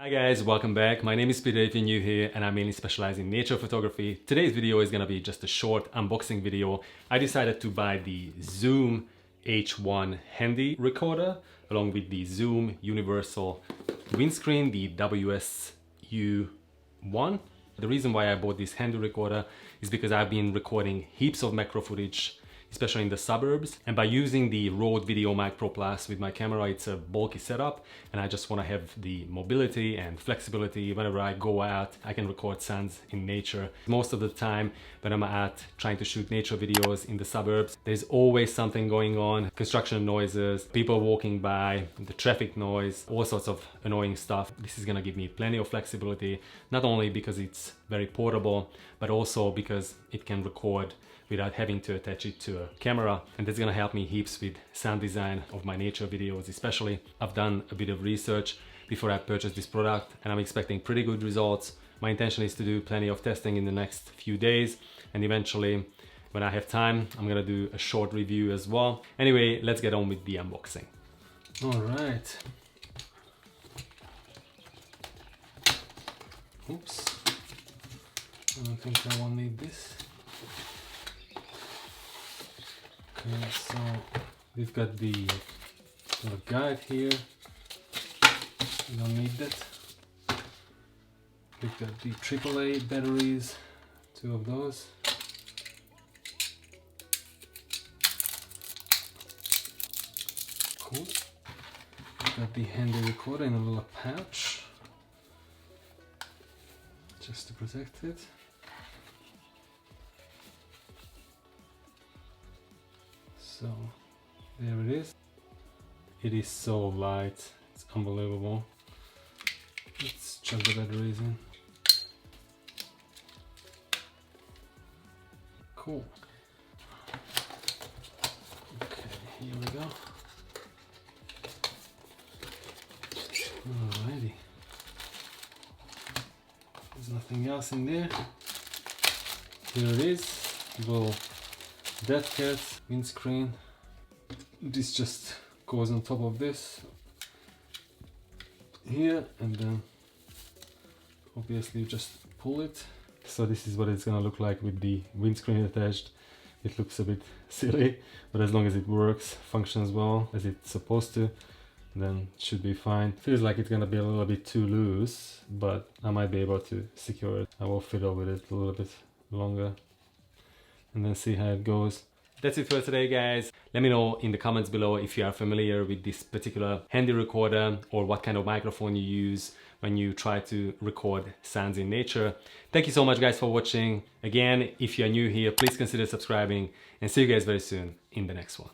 Hi guys, welcome back. My name is Peter if you're new here, and I mainly specialize in nature photography. Today's video is gonna be just a short unboxing video. I decided to buy the Zoom H1 handy recorder along with the Zoom Universal Windscreen, the WSU-1. The reason why I bought this handy recorder is because I've been recording heaps of macro footage, especially in the suburbs, and by using the Rode VideoMic Pro Plus with my camera, it's a bulky setup and I just want to have the mobility and flexibility. Whenever I go out, I can record sounds in nature. Most of the time when I'm out trying to shoot nature videos in the suburbs, there's always something going on: construction noises, people walking by, the traffic noise, all sorts of annoying stuff. This is gonna give me plenty of flexibility, not only because it's very portable, but also because it can record without having to attach it to a camera, and that's gonna help me heaps with sound design of my nature videos especially. I've done a bit of research before I purchased this product and I'm expecting pretty good results. My intention is to do plenty of testing in the next few days, and eventually when I have time I'm gonna do a short review as well. Anyway, let's get on with the unboxing. All right. Oops, I don't think I won't need this. Okay, so we've got the little guide here. We don't need that. We've got the AAA batteries, 2 of those. Cool. We've got the handy recorder in a little pouch, just to protect it. So there it is. It is so light, it's unbelievable. Let's chuck the batteries in. Cool. Okay, here we go. Alrighty. There's nothing else in there. Here it is. Little dead cat windscreen. This just goes on top of this here, and then obviously you just pull it. So this is what it's gonna look like with the windscreen attached. It looks a bit silly, but as long as it works, functions well as it's supposed to, then it should be fine. Feels like it's gonna be a little bit too loose, but I might be able to secure it. I will fiddle with it a little bit longer and then see how it goes. That's it for today, guys. Let me know in the comments below if you are familiar with this particular handy recorder or what kind of microphone you use when you try to record sounds in nature. Thank you so much, guys, for watching. Again, if you are new here, please consider subscribing, and see you guys very soon in the next one.